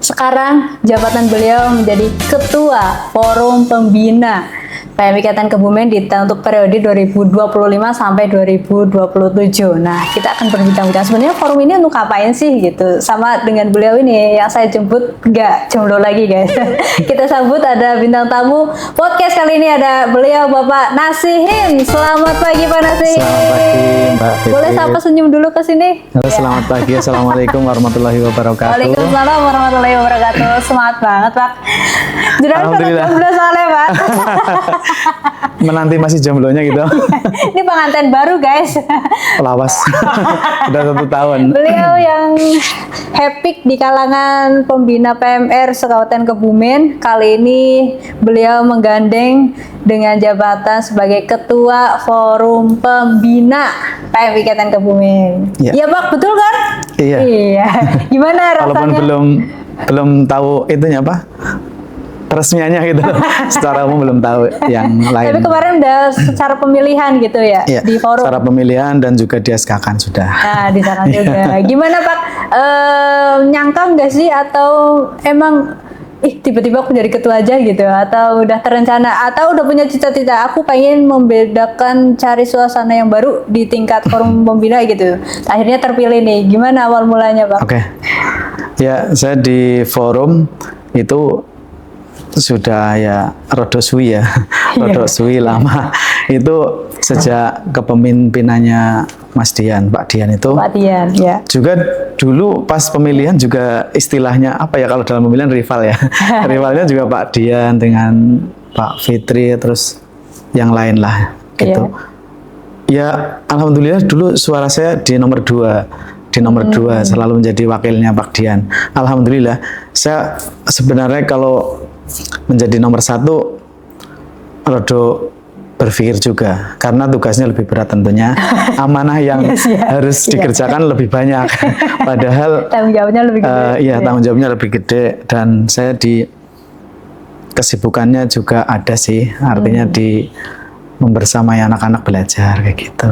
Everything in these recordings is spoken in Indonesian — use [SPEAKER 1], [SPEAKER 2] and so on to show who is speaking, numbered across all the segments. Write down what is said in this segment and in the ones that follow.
[SPEAKER 1] sekarang jabatan beliau menjadi Ketua Forum Pembina PMI Kabupaten Kebumen untuk periode 2025 sampai 2027. Nah, kita akan berbincang-bincang sebenarnya forum ini untuk ngapain sih gitu. Sama dengan beliau ini yang saya jemput nggak jomblo lagi guys. Kita sambut ada bintang tamu podcast kali ini, ada beliau Bapak Nasihim. Selamat pagi Pak Nasihim.
[SPEAKER 2] Selamat pagi Mbak Fitri.
[SPEAKER 1] Boleh sapa senyum dulu ke sini?
[SPEAKER 2] Halo, selamat pagi. Assalamualaikum warahmatullahi wabarakatuh.
[SPEAKER 1] Waalaikumsalam warahmatullahi wabarakatuh. Semangat banget Pak.
[SPEAKER 2] Alhamdulillah.
[SPEAKER 1] Jomblo soalnya Pak.
[SPEAKER 2] Menanti masih jomblonya gitu.
[SPEAKER 1] Ini pengantin baru guys.
[SPEAKER 2] Lawas. Udah 1 tahun.
[SPEAKER 1] Beliau yang hapik di kalangan pembina PMR Kabupaten Kebumen. Kali ini beliau menggandeng dengan jabatan sebagai Ketua Forum Pembina PMI Kabupaten Kebumen. Iya Pak, betul kan?
[SPEAKER 2] Iya.
[SPEAKER 1] Iya. Gimana rasanya?
[SPEAKER 2] Walaupun belum tahu itunya apa? Peresmiannya gitu. Secara umum belum tahu yang lain.
[SPEAKER 1] Tapi kemarin udah secara pemilihan gitu ya,
[SPEAKER 2] iya,
[SPEAKER 1] di forum.
[SPEAKER 2] secara pemilihan dan juga di SK-kan sudah.
[SPEAKER 1] Nah, di sana juga. Gimana Pak? Nyangka nggak sih atau emang tiba-tiba aku jadi ketua aja gitu, atau udah terencana, atau udah punya cita-cita aku pengen membedakan, cari suasana yang baru di tingkat forum pembina gitu. Akhirnya terpilih nih. Gimana awal mulanya Pak?
[SPEAKER 2] Oke. Ya, saya di forum itu sudah ya rodo suwi ya, rodo suwi lama. Itu sejak kepemimpinannya Mas Dian, Pak Dian itu.
[SPEAKER 1] Pak Dian, ya.
[SPEAKER 2] Juga dulu pas pemilihan juga istilahnya apa ya, kalau dalam pemilihan rival ya. Rivalnya juga Pak Dian dengan Pak Fitri, terus yang lain lah gitu. Ya, alhamdulillah dulu suara saya di nomor 2. Di nomor 2 selalu menjadi wakilnya Pak Dian. Alhamdulillah, saya sebenarnya kalau menjadi nomor 1 rodo berpikir juga, karena tugasnya lebih berat tentunya. Amanah yang harus dikerjakan lebih banyak. Padahal
[SPEAKER 1] tanggung jawabnya lebih gede.
[SPEAKER 2] Iya, tanggung jawabnya lebih gede, dan saya di kesibukannya juga ada sih, artinya di membersamai anak-anak belajar kayak gitu.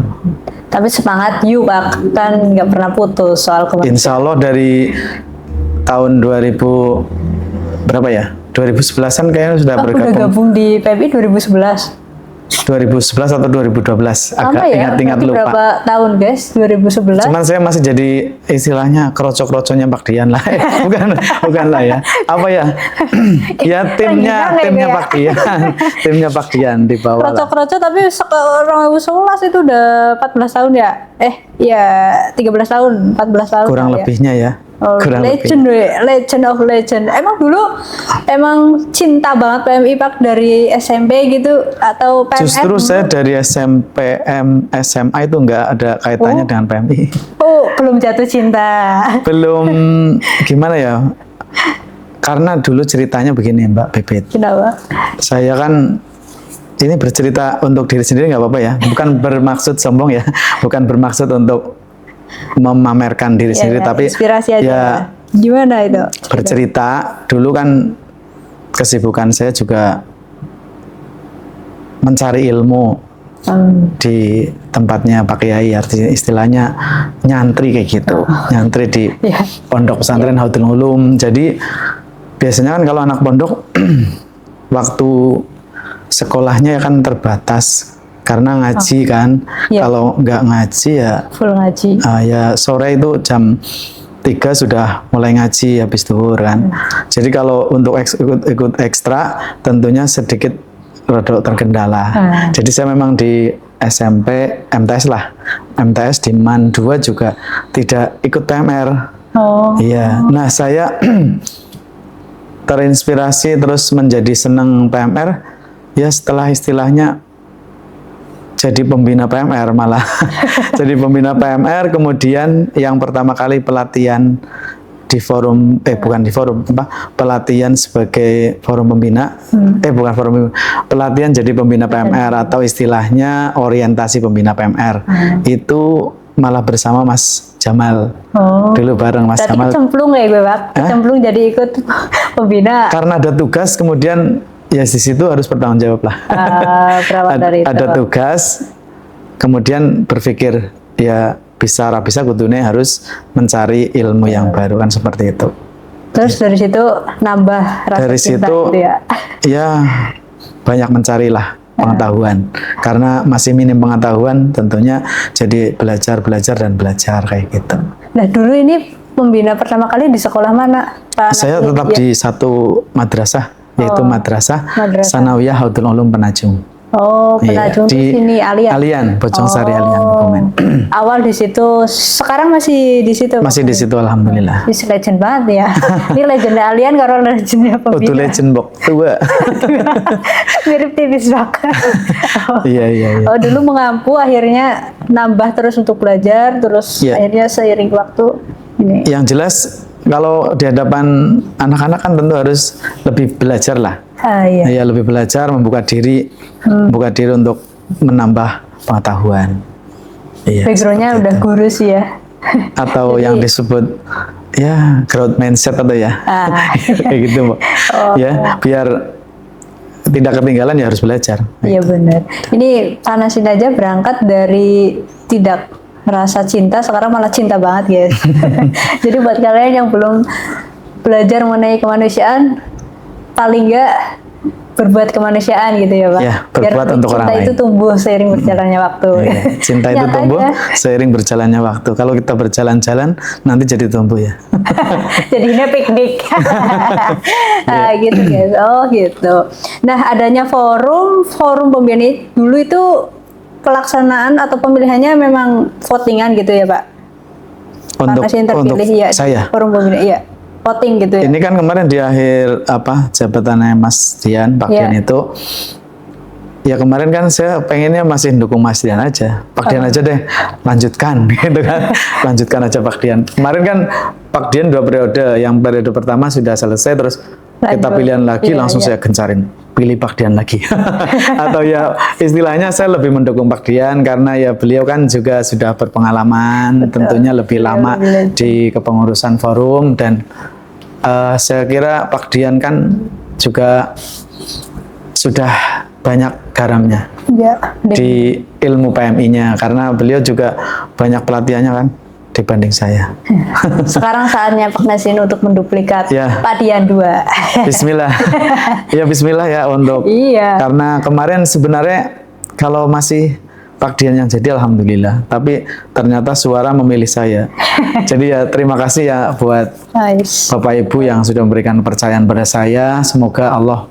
[SPEAKER 1] Tapi semangat yuk Pak, kan nggak pernah putus soal kemanusiaan.
[SPEAKER 2] Insya Allah dari tahun 2000 berapa ya? 2011-an kayaknya sudah bergabung.
[SPEAKER 1] Udah gabung di PMI 2011.
[SPEAKER 2] 2011 atau 2012, agak
[SPEAKER 1] ya?
[SPEAKER 2] ingat-ingat lupa.
[SPEAKER 1] Berapa tahun guys? 2011.
[SPEAKER 2] Cuman saya masih jadi istilahnya kerocok-kerocoknya Pak Dian lah. bukan lah ya. Apa ya? Ya timnya Pak Dian. Timnya Pak Dian di bawah.
[SPEAKER 1] Kerocok-kerocok, tapi 2011 itu udah 14 tahun ya? Ya 13 tahun, 14 tahun.
[SPEAKER 2] Kurang lebihnya ya.
[SPEAKER 1] Legend of legend. Emang dulu cinta banget PMI Pak dari SMP gitu atau PMR?
[SPEAKER 2] Justru saya dari SMP, SMA itu nggak ada kaitannya dengan PMI.
[SPEAKER 1] Belum jatuh cinta.
[SPEAKER 2] Belum, gimana ya? Karena dulu ceritanya begini Mbak Bebet.
[SPEAKER 1] Kenapa?
[SPEAKER 2] Saya kan ini bercerita untuk diri sendiri nggak apa-apa ya. Bukan bermaksud sombong ya. Bukan bermaksud untuk memamerkan diri sendiri, tapi
[SPEAKER 1] inspirasi aja.
[SPEAKER 2] Ya,
[SPEAKER 1] gimana itu?
[SPEAKER 2] Bercerita dulu kan kesibukan saya juga mencari ilmu di tempatnya Pak Kiai, artinya istilahnya nyantri kayak gitu, nyantri di pondok pesantren Haudul Ulum. Jadi biasanya kan kalau anak pondok waktu sekolahnya kan terbatas. Karena ngaji kan, kalau nggak ngaji ya
[SPEAKER 1] full ngaji.
[SPEAKER 2] Ya sore itu jam 3 sudah mulai ngaji habis zuhur kan. Jadi kalau untuk ikut ekstra tentunya sedikit rada terkendala. Jadi saya memang di SMP MTS lah, MTS di MAN 2 juga tidak ikut PMR. Iya. Nah saya terinspirasi terus menjadi senang PMR ya setelah istilahnya jadi pembina PMR malah. Jadi pembina PMR, kemudian yang pertama kali pelatihan di forum, bukan di forum, pelatihan sebagai forum pembina, bukan forum, pelatihan jadi pembina PMR atau istilahnya orientasi pembina PMR. Itu malah bersama Mas Jamal. Dulu bareng Mas Jamal. Tadi
[SPEAKER 1] kecemplung ya gue Pak, kecemplung jadi ikut pembina.
[SPEAKER 2] Karena ada tugas, kemudian ya di situ harus bertanggung jawab lah. Ada tugas, kemudian berpikir ya bisa kudune harus mencari ilmu yang baru kan seperti itu.
[SPEAKER 1] Terus dari situ nambah rasa
[SPEAKER 2] Dari
[SPEAKER 1] cinta
[SPEAKER 2] situ
[SPEAKER 1] gitu ya.
[SPEAKER 2] ya banyak mencarilah pengetahuan. Karena masih minim pengetahuan, tentunya jadi belajar dan belajar kayak gitu.
[SPEAKER 1] Nah dulu ini pembina pertama kali di sekolah mana, Pak?
[SPEAKER 2] Saya tetap di satu madrasah, yaitu Madrasah Sanawiyah Haudul Ulum Penajung.
[SPEAKER 1] Oh, Penajung di sini Alian.
[SPEAKER 2] Alian, Bojong-Sari Alian Kebumen.
[SPEAKER 1] Awal di situ, sekarang masih di situ.
[SPEAKER 2] Masih di situ, alhamdulillah.
[SPEAKER 1] Ini legend banget ya. Ini legend Alian karena legendnya
[SPEAKER 2] Oh, itu
[SPEAKER 1] pembina.
[SPEAKER 2] legend bok tua.
[SPEAKER 1] Mirip tipis banget.
[SPEAKER 2] Iya.
[SPEAKER 1] Oh, dulu mengampu, akhirnya nambah terus untuk belajar, terus
[SPEAKER 2] Iya.
[SPEAKER 1] akhirnya seiring waktu ini.
[SPEAKER 2] Yang jelas kalau di hadapan anak-anak kan tentu harus lebih belajar lah.
[SPEAKER 1] Iya.
[SPEAKER 2] Ya, lebih belajar, membuka diri untuk menambah pengetahuan. Iya.
[SPEAKER 1] Backgroundnya
[SPEAKER 2] seperti
[SPEAKER 1] udah
[SPEAKER 2] itu.
[SPEAKER 1] guru sih ya.
[SPEAKER 2] Atau yang disebut ya growth mindset atau ya kayak gitu, Mbak. Ya, biar tidak ketinggalan ya harus belajar.
[SPEAKER 1] Iya benar. Ini Panasin aja berangkat dari tidak merasa cinta, sekarang malah cinta banget guys. Jadi buat kalian yang belum belajar mengenai kemanusiaan, paling enggak berbuat kemanusiaan gitu ya Pak.
[SPEAKER 2] Ya, berbuat untuk orang
[SPEAKER 1] cinta
[SPEAKER 2] lain.
[SPEAKER 1] itu tumbuh seiring berjalannya waktu.
[SPEAKER 2] Iya, cinta itu
[SPEAKER 1] Nyatanya.
[SPEAKER 2] tumbuh seiring berjalannya waktu. Kalau kita berjalan-jalan, nanti jadi tumbuh ya.
[SPEAKER 1] Jadinya piknik. Gitu guys. Oh gitu. Nah adanya forum pembina dulu itu pelaksanaan atau pemilihannya memang votingan gitu ya Pak?
[SPEAKER 2] Untuk
[SPEAKER 1] Panasin terpilih ya
[SPEAKER 2] saya.
[SPEAKER 1] forum pembina iya. Voting gitu ya.
[SPEAKER 2] Ini kan kemarin di akhir jabatannya Mas Dian, Pak Dian itu, ya kemarin kan saya pengennya masih dukung Mas Dian aja, Pak Dian aja deh, lanjutkan, gitu kan, lanjutkan aja Pak Dian. Kemarin kan Pak Dian 2 periode, yang periode pertama sudah selesai, terus kita pilihan lagi, langsung saya gencarin, pilih Pak Dian lagi. Atau ya istilahnya saya lebih mendukung Pak Dian karena ya beliau kan juga sudah berpengalaman, tentunya lebih lama di kepengurusan forum dan saya kira Pak Dian kan juga sudah banyak garamnya di ilmu PMI-nya karena beliau juga banyak pelatihannya kan dibanding saya.
[SPEAKER 1] Sekarang saatnya Pak Nasin untuk menduplikat
[SPEAKER 2] Ya.
[SPEAKER 1] Pak Dian 2.
[SPEAKER 2] Bismillah. Ya bismillah ya untuk karena kemarin sebenarnya kalau masih Pak Dian yang jadi alhamdulillah, tapi ternyata suara memilih saya. Jadi ya terima kasih ya buat Bapak Ibu yang sudah memberikan kepercayaan pada saya. Semoga Allah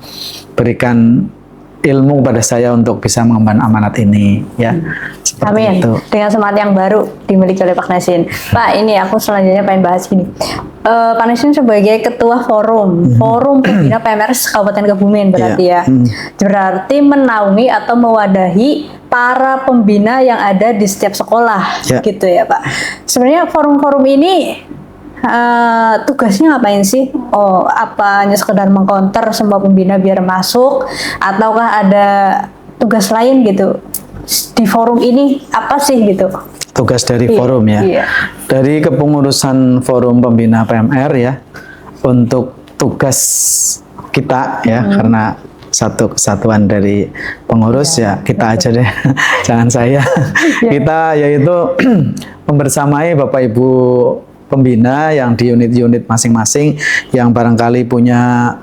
[SPEAKER 2] berikan ilmu pada saya untuk bisa mengemban amanat ini ya.
[SPEAKER 1] Amin.
[SPEAKER 2] Itu.
[SPEAKER 1] Dengan semangat yang baru dimiliki oleh Pak Nasin. Pak, ini aku selanjutnya pengen bahas gini. Pak Nasin sebagai ketua forum pembina PMRS Kabupaten Kebumen berarti ya. Berarti menaungi atau mewadahi para pembina yang ada di setiap sekolah gitu ya Pak. Sebenarnya forum-forum ini tugasnya ngapain sih? Oh, apa hanya sekedar mengcounter semua pembina biar masuk ataukah ada tugas lain gitu? Di forum ini apa sih gitu?
[SPEAKER 2] Tugas dari forum ya.
[SPEAKER 1] Iya.
[SPEAKER 2] Dari kepengurusan forum pembina PMR ya. Untuk tugas kita ya karena satu kesatuan dari pengurus ya kita aja deh. Jangan saya. Kita yaitu membersamai Bapak Ibu pembina yang di unit-unit masing-masing yang barangkali punya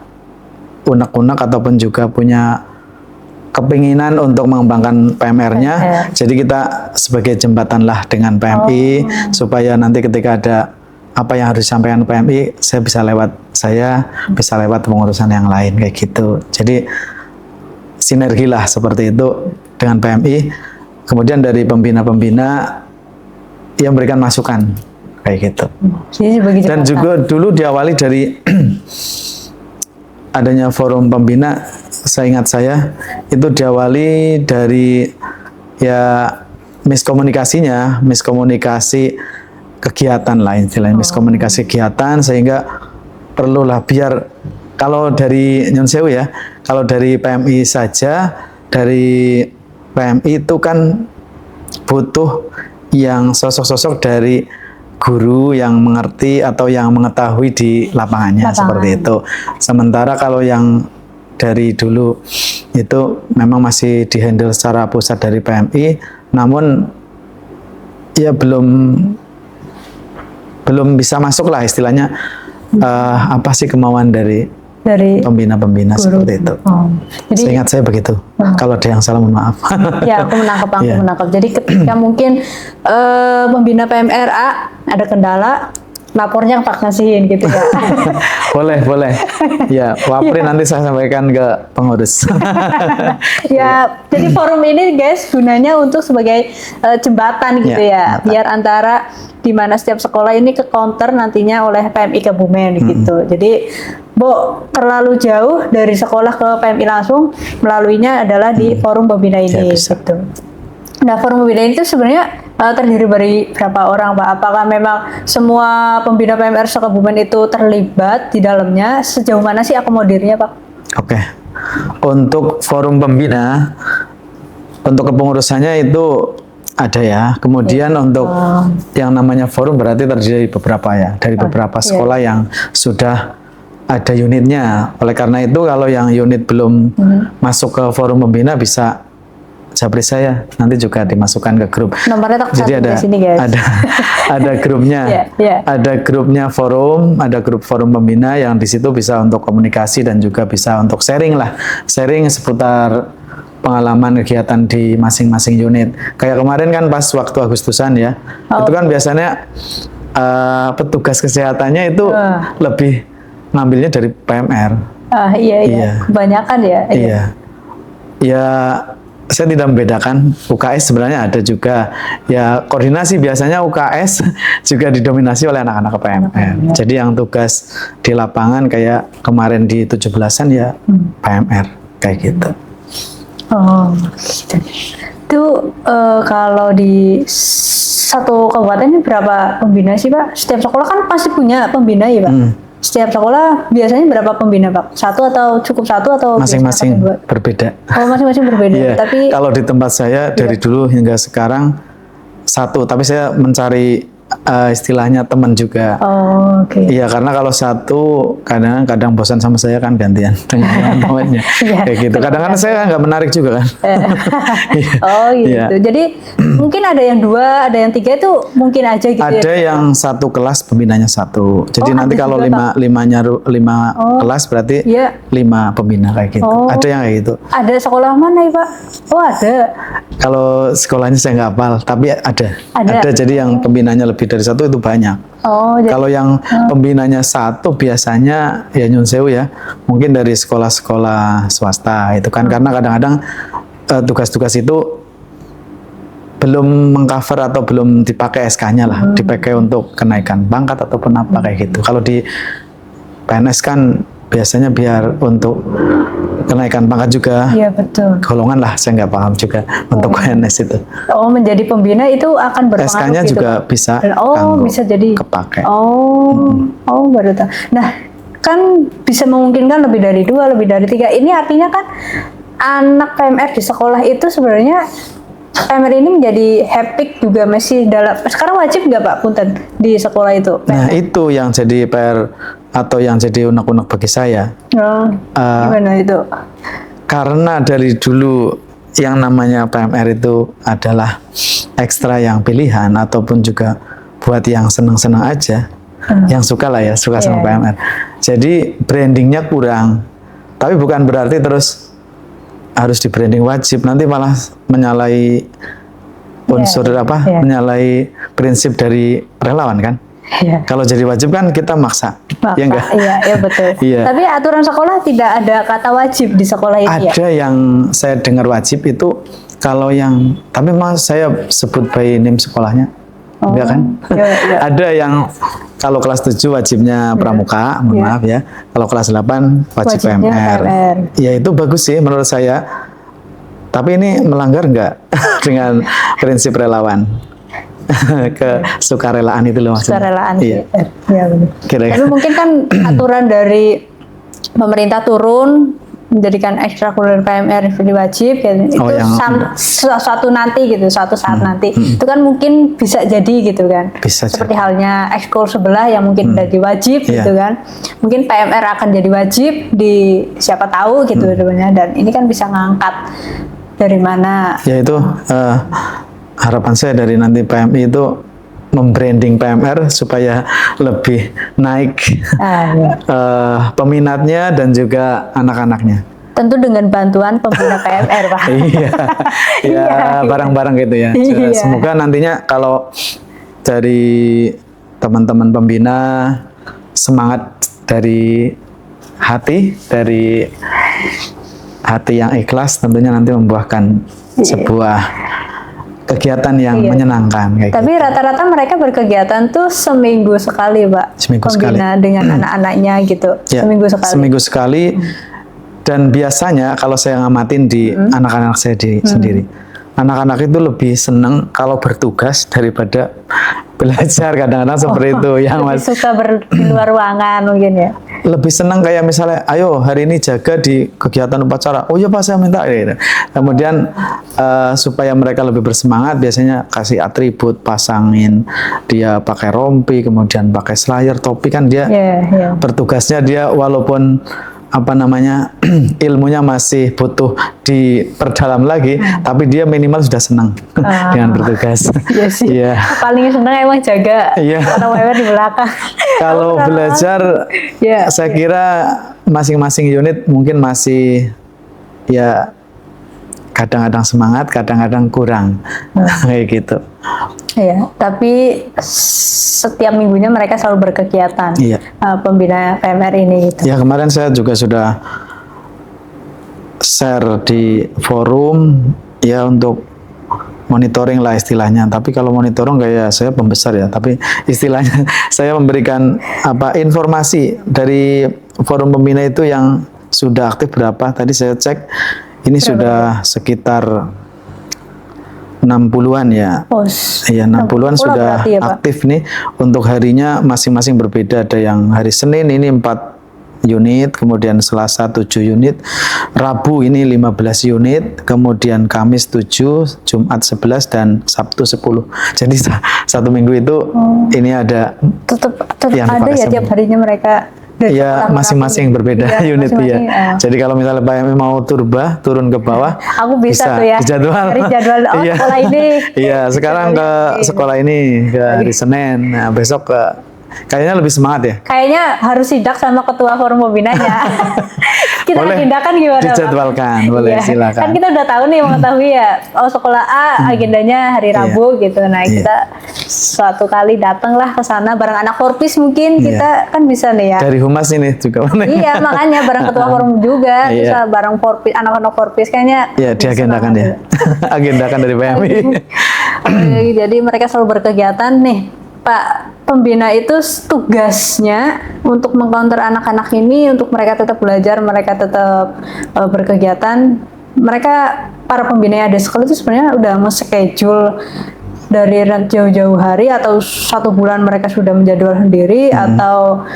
[SPEAKER 2] unek-unek ataupun juga punya kepinginan untuk mengembangkan PMR-nya. Jadi kita sebagai jembatan lah dengan PMI supaya nanti ketika ada apa yang harus disampaikan PMI, saya bisa lewat pengurusan yang lain kayak gitu. Jadi sinergi lah seperti itu dengan PMI. Kemudian dari pembina-pembina yang memberikan masukan kayak gitu. Dan juga dulu diawali dari adanya forum pembina, saya ingat saya itu diawali dari ya miskomunikasi kegiatan lain, istilahnya miskomunikasi kegiatan sehingga perlulah biar kalau dari Nyon Sewu ya, kalau dari PMI saja, dari PMI itu kan butuh yang sosok-sosok dari guru yang mengerti atau yang mengetahui di lapangannya seperti itu. Sementara kalau yang dari dulu itu memang masih dihandle secara pusat dari PMI, namun ya belum bisa masuk lah istilahnya apa sih kemauan dari
[SPEAKER 1] dari
[SPEAKER 2] pembina-pembina
[SPEAKER 1] guru.
[SPEAKER 2] seperti itu.
[SPEAKER 1] Jadi
[SPEAKER 2] Seingat saya begitu. Kalau ada yang salah, mohon maaf.
[SPEAKER 1] ya aku menangkap
[SPEAKER 2] Iya.
[SPEAKER 1] Jadi ketika mungkin pembina PMRA ada kendala, lapornya Pak kasihin gitu ya.
[SPEAKER 2] Boleh. Ya, Wapri nanti saya sampaikan ke pengurus.
[SPEAKER 1] Ya, jadi forum ini guys gunanya untuk sebagai jembatan gitu ya,
[SPEAKER 2] jembatan.
[SPEAKER 1] biar antara di mana setiap sekolah ini ke counter nantinya oleh PMI Kebumen gitu. Jadi, Bu, terlalu jauh dari sekolah ke PMI langsung, melaluinya adalah di forum pembina ini
[SPEAKER 2] bisa.
[SPEAKER 1] gitu. Nah, forum pembina itu sebenarnya terdiri dari berapa orang, Pak? Apakah memang semua pembina PMR Kebumen itu terlibat di dalamnya? Sejauh mana sih akomodirnya, Pak?
[SPEAKER 2] Oke. Untuk forum pembina, untuk kepengurusannya itu ada ya. Kemudian untuk yang namanya forum berarti terdiri dari beberapa ya, dari beberapa sekolah yang sudah ada unitnya. Oleh karena itu kalau yang unit belum masuk ke forum pembina bisa japri saya, nanti juga dimasukkan ke grup.
[SPEAKER 1] Nomornya tak
[SPEAKER 2] Jadi ada
[SPEAKER 1] di sini, guys.
[SPEAKER 2] ada grupnya, ada grupnya forum, ada grup forum pembina yang di situ bisa untuk komunikasi dan juga bisa untuk sharing lah, sharing seputar pengalaman kegiatan di masing-masing unit. Kayak kemarin kan pas waktu Agustusan ya, itu kan biasanya petugas kesehatannya itu lebih ngambilnya dari PMR.
[SPEAKER 1] Iya. Kebanyakan ya.
[SPEAKER 2] Iya. Ya, saya tidak membedakan. UKS sebenarnya ada juga. Ya, koordinasi biasanya UKS juga didominasi oleh anak-anak PMR. Jadi yang tugas di lapangan kayak kemarin di 17-an ya PMR kayak gitu.
[SPEAKER 1] Oh, gitu. Itu kalau di satu kabupaten ini berapa pembina sih, Pak? Setiap sekolah kan pasti punya pembina ya, Pak? Setiap sekolah biasanya berapa pembina, Pak? Satu atau cukup satu atau
[SPEAKER 2] masing-masing berbeda.
[SPEAKER 1] Oh, masing-masing berbeda.
[SPEAKER 2] Iya.
[SPEAKER 1] Tapi
[SPEAKER 2] kalau di tempat saya dari dulu hingga sekarang satu, tapi saya mencari istilahnya teman juga.
[SPEAKER 1] oh, oke.
[SPEAKER 2] Iya, karena kalau satu kadang-kadang bosan sama saya kan gantian dengan temannya. Kayak gitu. Kadang-kadang saya nggak menarik juga kan.
[SPEAKER 1] Oh gitu.
[SPEAKER 2] Iya.
[SPEAKER 1] Jadi mungkin ada yang 2, ada yang 3 itu mungkin aja gitu ya.
[SPEAKER 2] Ada yang satu kelas pembinanya satu. Jadi
[SPEAKER 1] Oh,
[SPEAKER 2] nanti
[SPEAKER 1] ada
[SPEAKER 2] kalau
[SPEAKER 1] juga,
[SPEAKER 2] lima kelas berarti
[SPEAKER 1] Iya.
[SPEAKER 2] 5 pembina kayak gitu.
[SPEAKER 1] Oh.
[SPEAKER 2] Ada yang kayak gitu.
[SPEAKER 1] Ada sekolah mana ya, Pak? Oh, ada.
[SPEAKER 2] Kalau sekolahnya saya nggak hafal, tapi ada.
[SPEAKER 1] Ada.
[SPEAKER 2] Jadi yang pembinanya lebih dari satu itu banyak.
[SPEAKER 1] Oh, jadi
[SPEAKER 2] Kalau yang pembinanya satu biasanya ya nyun sewu ya, mungkin dari sekolah-sekolah swasta itu kan, karena kadang-kadang tugas-tugas itu belum mengcover atau belum dipakai SK-nya lah, dipakai untuk kenaikan pangkat ataupun apa kayak gitu. Kalau di PNS kan biasanya biar untuk kenaikan pangkat juga,
[SPEAKER 1] iya betul.
[SPEAKER 2] golongan lah, saya nggak paham juga untuk PNS itu.
[SPEAKER 1] Oh, menjadi pembina itu akan berpengaruh
[SPEAKER 2] SK-nya
[SPEAKER 1] gitu,
[SPEAKER 2] juga
[SPEAKER 1] Pak?
[SPEAKER 2] bisa
[SPEAKER 1] Oh,
[SPEAKER 2] kanggo
[SPEAKER 1] bisa jadi
[SPEAKER 2] kepake.
[SPEAKER 1] Oh, baru tahu. Nah, kan bisa memungkinkan lebih dari 2, lebih dari 3. Ini artinya kan anak PMR di sekolah itu sebenarnya PMR ini menjadi haptik juga masih dalam. Sekarang wajib nggak, Pak Punten, di sekolah itu?
[SPEAKER 2] Nah, itu yang jadi PR atau yang jadi unek-unek bagi saya.
[SPEAKER 1] Oh, gimana itu?
[SPEAKER 2] Karena dari dulu yang namanya PMR itu adalah ekstra yang pilihan ataupun juga buat yang senang-senang aja, yang suka lah ya, suka sama PMR. Jadi brandingnya kurang, tapi bukan berarti terus harus di branding wajib, nanti malah menyalahi unsur menyalahi prinsip dari relawan kan.
[SPEAKER 1] Iya.
[SPEAKER 2] Kalau jadi wajib kan kita maksa, ya enggak?
[SPEAKER 1] Iya betul.
[SPEAKER 2] Iya.
[SPEAKER 1] Tapi aturan sekolah tidak ada kata wajib di sekolah ini ya?
[SPEAKER 2] Ada yang saya dengar wajib itu kalau yang, tapi mas saya sebut by name sekolahnya, enggak kan?
[SPEAKER 1] Iya.
[SPEAKER 2] Ada yang kalau kelas 7 wajibnya pramuka, mohon maaf ya. Kalau kelas 8 wajib
[SPEAKER 1] Wajibnya
[SPEAKER 2] PMR.
[SPEAKER 1] PMR.
[SPEAKER 2] Ya itu bagus sih menurut saya. Tapi ini melanggar enggak dengan prinsip relawan? Kesukarelaan itu loh maksudnya.
[SPEAKER 1] Sukarelaan.
[SPEAKER 2] Iya.
[SPEAKER 1] Iya benar.
[SPEAKER 2] Kira-kira.
[SPEAKER 1] Tapi mungkin kan aturan dari pemerintah turun menjadikan ekstrakurikuler PMR jadi wajib ya, itu suatu nanti gitu, suatu saat nanti itu kan mungkin bisa jadi gitu kan,
[SPEAKER 2] Bisa
[SPEAKER 1] seperti halnya ekskul sebelah yang mungkin jadi wajib gitu kan, mungkin PMR akan jadi wajib di siapa tahu gitu sebenarnya, dan ini kan bisa ngangkat dari mana
[SPEAKER 2] Ya itu harapan saya dari nanti PMI itu membranding PMR supaya lebih naik
[SPEAKER 1] Ya.
[SPEAKER 2] peminatnya dan juga anak-anaknya.
[SPEAKER 1] Tentu dengan bantuan pembina PMR, Pak.
[SPEAKER 2] Iya, ya barang-barang gitu ya.
[SPEAKER 1] Iya.
[SPEAKER 2] Semoga nantinya kalau dari teman-teman pembina semangat dari hati yang ikhlas, tentunya nanti membuahkan sebuah kegiatan yang menyenangkan. Kayak
[SPEAKER 1] Tapi
[SPEAKER 2] gitu.
[SPEAKER 1] rata-rata mereka berkegiatan tuh seminggu sekali, Pak.
[SPEAKER 2] Seminggu
[SPEAKER 1] Pembina dengan anak-anaknya gitu.
[SPEAKER 2] Ya,
[SPEAKER 1] Seminggu sekali.
[SPEAKER 2] Seminggu sekali. Dan biasanya kalau saya ngamatin di anak-anak saya sendiri, anak-anak itu lebih senang kalau bertugas daripada belajar. Kadang-kadang seperti itu. Yang
[SPEAKER 1] Lebih suka di luar ruangan mungkin ya.
[SPEAKER 2] lebih senang kayak misalnya, ayo hari ini jaga di kegiatan upacara. Oh iya Pak, saya minta. Gitu. Kemudian supaya mereka lebih bersemangat, biasanya kasih atribut, pasangin dia pakai rompi, kemudian pakai slayer, topi, kan dia bertugasnya dia walaupun apa namanya ilmunya masih butuh diperdalam lagi, tapi dia minimal sudah senang dengan bertugas.
[SPEAKER 1] Iya sih.
[SPEAKER 2] Iya.
[SPEAKER 1] Paling senang emang jaga orang-orang di belakang.
[SPEAKER 2] Kalau belajar, saya kira masing-masing unit mungkin masih ya kadang-kadang semangat, kadang-kadang kurang, kayak gitu.
[SPEAKER 1] Iya, tapi setiap minggunya mereka selalu berkegiatan.
[SPEAKER 2] Iya.
[SPEAKER 1] Pembina PMR ini gitu.
[SPEAKER 2] Ya kemarin saya juga sudah share di forum ya untuk monitoring lah istilahnya. Tapi kalau monitoring kayak saya pembesar ya. Tapi istilahnya saya memberikan informasi dari forum pembina itu yang sudah aktif berapa. Tadi saya cek ini sudah sekitar 60-an ya. Iya, 60-an sudah
[SPEAKER 1] ya,
[SPEAKER 2] aktif nih. Untuk harinya masing-masing berbeda. Ada yang hari Senin ini 4 unit, kemudian Selasa 7 unit, Rabu ini 15 unit, kemudian Kamis 7, Jumat 11 dan Sabtu 10. Jadi satu minggu itu ini ada
[SPEAKER 1] tetap
[SPEAKER 2] yang
[SPEAKER 1] ada ya
[SPEAKER 2] dipakai
[SPEAKER 1] tiap harinya mereka.
[SPEAKER 2] Ya masing-masing berbeda unit ya. Jadi kalau misalnya Pak mau turun ke bawah,
[SPEAKER 1] aku bisa tuh ya.
[SPEAKER 2] Jadwal.
[SPEAKER 1] Dari jadwal sekolah ini.
[SPEAKER 2] Iya, sekarang ke sekolah ini ke hari Senin. Nah, besok ke kayaknya lebih semangat ya.
[SPEAKER 1] Kayaknya harus sidak sama ketua forum pembinanya. Kita
[SPEAKER 2] boleh
[SPEAKER 1] tindakan gimana?
[SPEAKER 2] dijadwalkan, boleh silakan.
[SPEAKER 1] Kan kita udah tahu nih mengetahui ya. Oh sekolah A agendanya hari Rabu gitu. Nah kita suatu kali datanglah ke sana bareng anak Forpis mungkin kita kan bisa nih ya.
[SPEAKER 2] Dari Humas ini juga.
[SPEAKER 1] Iya makanya bareng ketua forum juga bisa bareng Forpis anak-anak Forpis kayaknya.
[SPEAKER 2] Iya diagendakan ya. Agendakan dari PMI.
[SPEAKER 1] Jadi mereka selalu berkegiatan nih. Pak pembina itu tugasnya untuk mengcounter anak-anak ini, untuk mereka tetap belajar, mereka tetap berkegiatan. Mereka para pembina yang ada sekolah itu sebenarnya udah schedule dari jauh-jauh hari atau 1 bulan mereka sudah menjadwal sendiri atau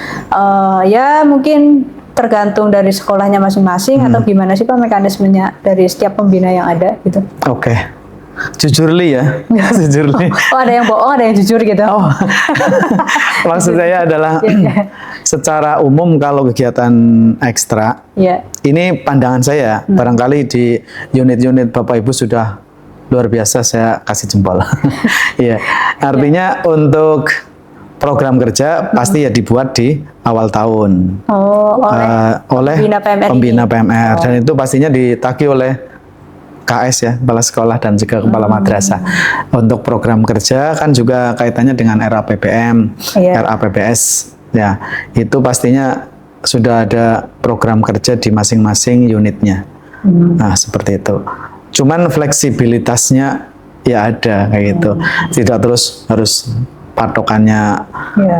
[SPEAKER 1] ya mungkin tergantung dari sekolahnya masing-masing atau gimana sih Pak mekanismenya dari setiap pembina yang ada gitu.
[SPEAKER 2] Oke. Jujurly ya, jujurly.
[SPEAKER 1] Oh ada yang bohong, ada yang jujur gitu.
[SPEAKER 2] Oh, maksud saya adalah secara umum kalau kegiatan ekstra, ini pandangan saya. Barangkali di unit-unit Bapak Ibu sudah luar biasa, saya kasih jempol. Iya, artinya untuk program kerja pasti ya dibuat di awal tahun. Oleh pembina PMR dan itu pastinya ditagih oleh KS ya, kepala sekolah dan juga kepala madrasah. Untuk program kerja kan juga kaitannya dengan RAPPM, RAPPS ya. Itu pastinya sudah ada program kerja di masing-masing unitnya. Nah, seperti itu. Cuman fleksibilitasnya ya ada kayak gitu. Tidak terus harus patokannya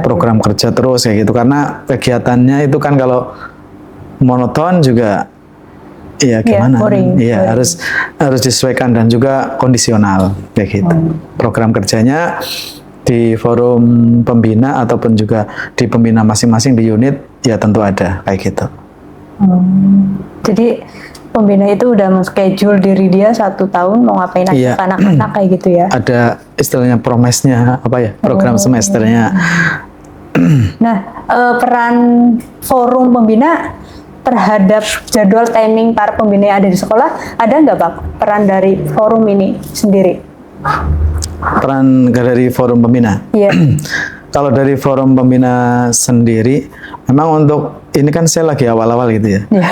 [SPEAKER 2] program kerja terus kayak gitu karena kegiatannya itu kan kalau monoton juga iya gimana? Iya harus disesuaikan dan juga kondisional kayak gitu. Program kerjanya di forum pembina ataupun juga di pembina masing-masing di unit ya tentu ada kayak gitu.
[SPEAKER 1] Jadi pembina itu udah men-schedule diri dia 1 tahun mau ngapain aja anak-anak kayak gitu ya?
[SPEAKER 2] Ada istilahnya promesnya apa ya? Program semesternya.
[SPEAKER 1] Nah peran forum pembina terhadap jadwal timing para pembina yang ada di sekolah, ada nggak Pak peran dari forum ini sendiri?
[SPEAKER 2] peran dari forum pembina.
[SPEAKER 1] Iya.
[SPEAKER 2] Kalau dari forum pembina sendiri, memang untuk ini kan saya lagi awal-awal gitu ya.
[SPEAKER 1] Iya.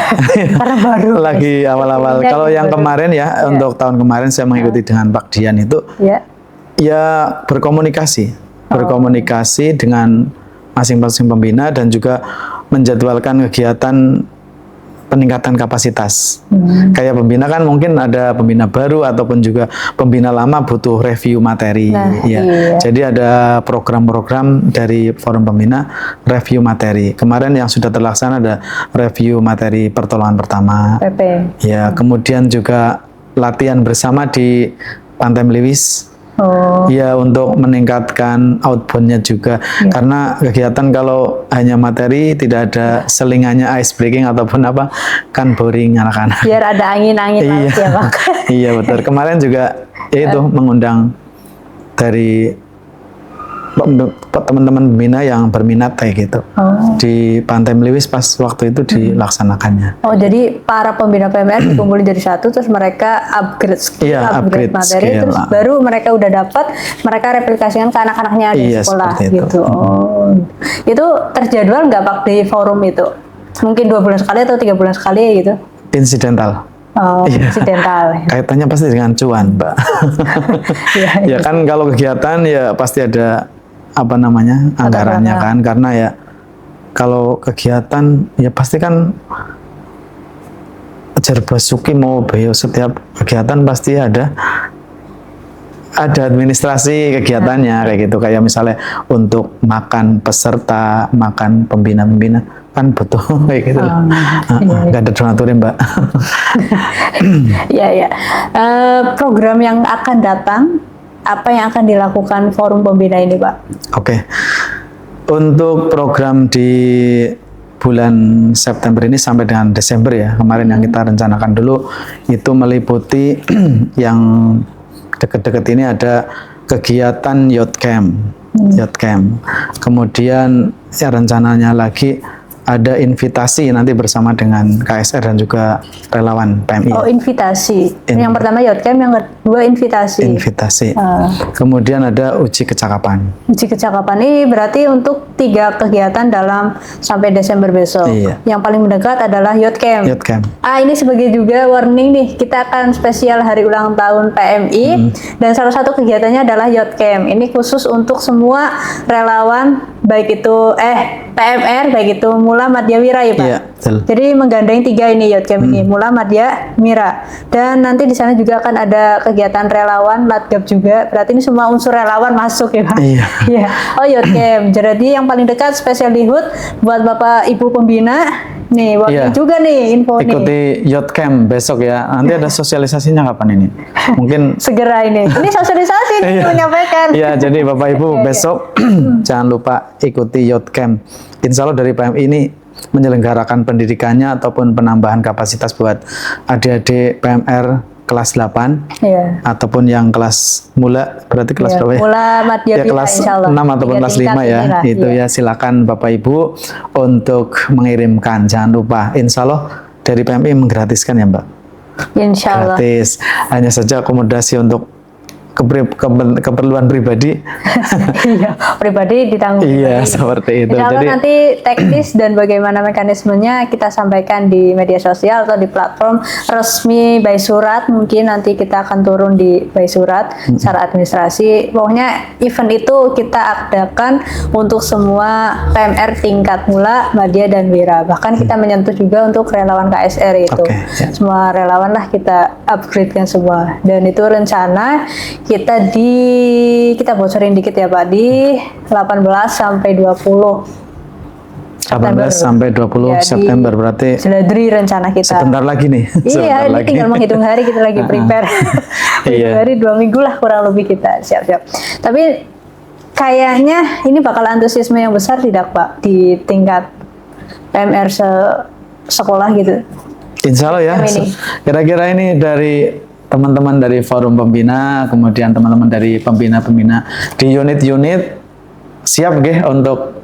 [SPEAKER 1] Karena baru.
[SPEAKER 2] Lagi awal-awal. Kalau yang kemarin ya, untuk tahun kemarin saya mengikuti dengan Pak Dian itu,
[SPEAKER 1] Iya.
[SPEAKER 2] ya berkomunikasi dengan masing-masing pembina dan juga menjadwalkan kegiatan peningkatan kapasitas. Kayak pembina kan mungkin ada pembina baru ataupun juga pembina lama butuh review materi.
[SPEAKER 1] Nah,
[SPEAKER 2] Ya.
[SPEAKER 1] iya.
[SPEAKER 2] Jadi ada program-program dari forum pembina review materi. Kemarin yang sudah terlaksana ada review materi pertolongan pertama.
[SPEAKER 1] PP.
[SPEAKER 2] Ya, kemudian juga latihan bersama di Pantai Meliwis.
[SPEAKER 1] Oh.
[SPEAKER 2] Ya, untuk meningkatkan outbound-nya juga. Karena kegiatan kalau hanya materi, tidak ada selingannya ice breaking ataupun apa, kan boring anak-anak.
[SPEAKER 1] Biar ada angin-angin
[SPEAKER 2] Iya.
[SPEAKER 1] laut ya Pak.
[SPEAKER 2] Iya, betul. Kemarin juga ya itu mengundang dari teman-teman pembina yang berminat kayak gitu.
[SPEAKER 1] Oh.
[SPEAKER 2] Di Pantai Meliwis pas waktu itu dilaksanakannya.
[SPEAKER 1] Oh, jadi para pembina PMR dikumpulin jadi satu, terus mereka upgrade skill,
[SPEAKER 2] Iya, upgrade
[SPEAKER 1] materi,
[SPEAKER 2] skill.
[SPEAKER 1] terus baru mereka udah dapat, mereka replikasikan ke anak-anaknya di
[SPEAKER 2] Iya,
[SPEAKER 1] sekolah
[SPEAKER 2] seperti itu.
[SPEAKER 1] gitu. Oh, itu terjadwal nggak Pak di forum itu? Mungkin 2 bulan sekali atau 3 bulan sekali gitu?
[SPEAKER 2] Insidental.
[SPEAKER 1] Oh,
[SPEAKER 2] Iya.
[SPEAKER 1] insidental.
[SPEAKER 2] Kaitannya pasti dengan cuan, Mbak.
[SPEAKER 1] Iya,
[SPEAKER 2] Ya kan kalau kegiatan ya pasti ada apa namanya anggarannya kan, karena ya kalau kegiatan ya pasti kan ajar basuki mau beo, setiap kegiatan pasti ada administrasi kegiatannya kayak gitu, kayak misalnya untuk makan peserta, makan pembina-pembina kan butuh kayak gitu. Nggak ada donaturnya, Mbak.
[SPEAKER 1] Iya, iya. Program yang akan datang, apa yang akan dilakukan forum pembina ini, Pak?
[SPEAKER 2] Oke. Untuk program di bulan September ini sampai dengan Desember ya, kemarin yang kita rencanakan dulu itu meliputi yang deket-deket ini ada kegiatan youth camp. Youth camp. Kemudian ya rencananya lagi ada invitasi nanti bersama dengan KSR dan juga relawan PMI.
[SPEAKER 1] Oh, invitasi. Yang pertama youth camp, yang kedua invitasi.
[SPEAKER 2] Invitasi. Kemudian ada uji kecakapan.
[SPEAKER 1] Uji kecakapan ini berarti untuk 3 kegiatan dalam sampai Desember besok.
[SPEAKER 2] Iya.
[SPEAKER 1] Yang paling mendekat adalah youth camp.
[SPEAKER 2] Youth camp.
[SPEAKER 1] Ini sebagai juga warning nih, kita akan spesial hari ulang tahun PMI dan salah satu kegiatannya adalah youth camp. Ini khusus untuk semua relawan, baik itu PMR, baik itu Mula, Madya, Wira ya Pak.
[SPEAKER 2] Iya, betul.
[SPEAKER 1] Jadi menggandeng 3 ini youth camp ini, Mula, Madya, Mira. Dan nanti di sana juga akan ada kegiatan relawan, Latgab juga. Berarti ini semua unsur relawan masuk ya Pak.
[SPEAKER 2] Iya.
[SPEAKER 1] Iya. Oh, youth camp. Jadi yang paling dekat spesial di HUT buat Bapak Ibu pembina. Nih, warning
[SPEAKER 2] Iya.
[SPEAKER 1] juga nih info nih.
[SPEAKER 2] Ikuti youth camp besok ya. Nanti ada sosialisasinya kapan ini? Mungkin
[SPEAKER 1] Segera ini. Ini sosialisasi nih menyampaikan.
[SPEAKER 2] ya, jadi Bapak Ibu besok jangan lupa ikuti youth camp. Insya Allah dari PMI ini menyelenggarakan pendidikannya ataupun penambahan kapasitas buat adik-adik PMR kelas 8
[SPEAKER 1] Iya.
[SPEAKER 2] ataupun yang kelas mula, berarti kelas
[SPEAKER 1] Iya,
[SPEAKER 2] berapa ya?
[SPEAKER 1] Mula, Madya,
[SPEAKER 2] Ya
[SPEAKER 1] Wira,
[SPEAKER 2] kelas
[SPEAKER 1] insyaallah.
[SPEAKER 2] 6 ataupun
[SPEAKER 1] 3
[SPEAKER 2] kelas 5
[SPEAKER 1] tingkat
[SPEAKER 2] ya.
[SPEAKER 1] inilah,
[SPEAKER 2] Itu
[SPEAKER 1] iya.
[SPEAKER 2] ya silakan Bapak Ibu untuk mengirimkan. Jangan lupa, insya Allah dari PMI menggratiskan ya Mbak.
[SPEAKER 1] Insyaallah.
[SPEAKER 2] Gratis. Hanya saja akomodasi untuk keperluan pribadi.
[SPEAKER 1] Iya, pribadi ditanggung.
[SPEAKER 2] Iya,
[SPEAKER 1] pribadi.
[SPEAKER 2] seperti itu.
[SPEAKER 1] Insya Allah
[SPEAKER 2] Jadi
[SPEAKER 1] nanti teknis dan bagaimana mekanismenya kita sampaikan di media sosial atau di platform resmi by surat. Mungkin nanti kita akan turun di by surat secara administrasi. Pokoknya event itu kita adakan untuk semua PMR tingkat Mula, Madya, dan Wira. Bahkan kita menyentuh juga untuk relawan KSR itu.
[SPEAKER 2] Oke, ya.
[SPEAKER 1] Semua relawan lah kita upgradekan semua. Dan itu rencana kita bocorin dikit ya Pak, di 18 sampai 20
[SPEAKER 2] 18 sampai 20
[SPEAKER 1] Ya, di
[SPEAKER 2] September berarti
[SPEAKER 1] Seladri rencana kita.
[SPEAKER 2] sebentar lagi nih.
[SPEAKER 1] Iya,
[SPEAKER 2] Sebentar
[SPEAKER 1] ini
[SPEAKER 2] lagi.
[SPEAKER 1] tinggal menghitung hari, kita lagi prepare.
[SPEAKER 2] Iya.
[SPEAKER 1] Menghitung hari 2 minggu lah kurang lebih kita siap-siap. Tapi kayaknya ini bakal antusiasme yang besar tidak Pak di tingkat PMR sekolah gitu.
[SPEAKER 2] Insya Allah ya.
[SPEAKER 1] Yang ini.
[SPEAKER 2] Kira-kira ini dari teman-teman dari forum pembina, kemudian teman-teman dari pembina-pembina di unit-unit siap nggih untuk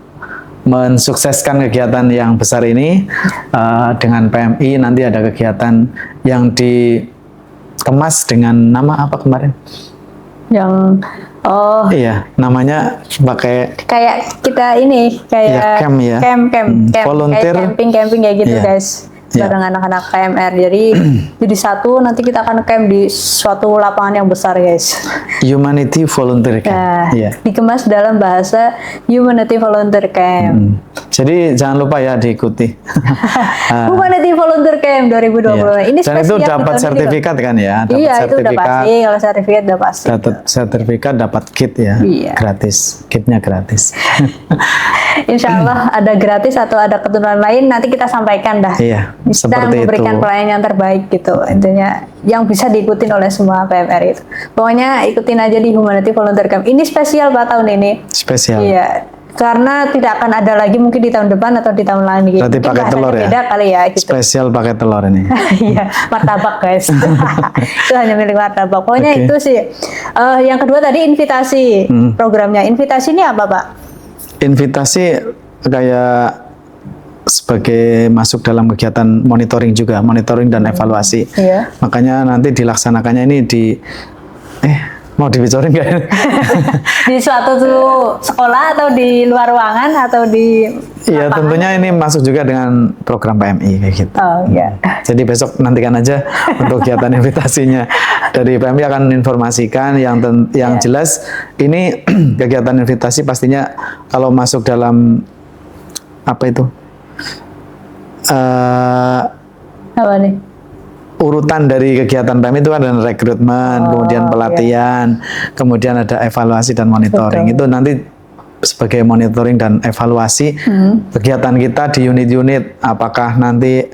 [SPEAKER 2] mensukseskan kegiatan yang besar ini. Dengan PMI nanti ada kegiatan yang dikemas dengan nama apa kemarin?
[SPEAKER 1] Yang Oh,
[SPEAKER 2] Iya, namanya pakai
[SPEAKER 1] kayak kita ini kayak
[SPEAKER 2] camp ya.
[SPEAKER 1] camp
[SPEAKER 2] Volunteer.
[SPEAKER 1] kayak camping kayak gitu
[SPEAKER 2] Iya.
[SPEAKER 1] guys.
[SPEAKER 2] Iya.
[SPEAKER 1] Bareng anak-anak KMR. Jadi satu nanti kita akan camp di suatu lapangan yang besar guys.
[SPEAKER 2] Humanity Volunteer Camp.
[SPEAKER 1] Nah,
[SPEAKER 2] Iya.
[SPEAKER 1] dikemas dalam bahasa Humanity Volunteer Camp.
[SPEAKER 2] Jadi jangan lupa ya diikuti.
[SPEAKER 1] Humanity Volunteer Camp 2020.
[SPEAKER 2] Iya.
[SPEAKER 1] Ini
[SPEAKER 2] Dan itu
[SPEAKER 1] spesial di
[SPEAKER 2] dapat
[SPEAKER 1] tahun ini,
[SPEAKER 2] sertifikat kan ya?
[SPEAKER 1] Bang.
[SPEAKER 2] Dapat
[SPEAKER 1] Iya, itu udah
[SPEAKER 2] sertifikat.
[SPEAKER 1] pasti. Kalau sertifikat udah pasti.
[SPEAKER 2] Dapat sertifikat, dapat kit ya.
[SPEAKER 1] Iya.
[SPEAKER 2] Gratis. Kitnya gratis.
[SPEAKER 1] Insya Allah ada gratis atau ada ketentuan lain nanti kita sampaikan dah.
[SPEAKER 2] Iya,
[SPEAKER 1] Kita
[SPEAKER 2] seperti
[SPEAKER 1] memberikan
[SPEAKER 2] itu.
[SPEAKER 1] pelayanan yang terbaik gitu. Intinya yang bisa diikutin oleh semua PMR itu. Pokoknya ikutin aja di Humanity Volunteer Camp. Ini spesial Pak tahun ini.
[SPEAKER 2] Spesial.
[SPEAKER 1] Iya. Karena tidak akan ada lagi mungkin di tahun depan atau di tahun lain gitu.
[SPEAKER 2] Berarti
[SPEAKER 1] Mungkin
[SPEAKER 2] pakai
[SPEAKER 1] bahasanya
[SPEAKER 2] telur ya?
[SPEAKER 1] Beda kali ya gitu.
[SPEAKER 2] Spesial pakai telur ini.
[SPEAKER 1] Iya, martabak guys. Itu hanya milik martabak. Pokoknya
[SPEAKER 2] Oke.
[SPEAKER 1] itu sih. Yang kedua tadi invitasi programnya. Invitasi ini apa Pak?
[SPEAKER 2] Invitasi kayak sebagai masuk dalam kegiatan monitoring juga, monitoring dan evaluasi.
[SPEAKER 1] Iya.
[SPEAKER 2] Makanya nanti dilaksanakannya ini di mau dibocorin nggak?
[SPEAKER 1] Di suatu sekolah atau di luar ruangan atau di
[SPEAKER 2] Iya, tentunya ini masuk juga dengan program PMI kayak gitu.
[SPEAKER 1] Oh iya.
[SPEAKER 2] Jadi besok nantikan aja untuk kegiatan invitasinya. Dari PMI akan informasikan yang jelas ini kegiatan invitasi pastinya kalau masuk dalam apa itu
[SPEAKER 1] Apa nih?
[SPEAKER 2] urutan dari kegiatan PMI itu ada rekrutmen, kemudian pelatihan, kemudian ada evaluasi dan monitoring.
[SPEAKER 1] Betul.
[SPEAKER 2] Itu nanti sebagai monitoring dan evaluasi kegiatan kita di unit-unit, apakah nanti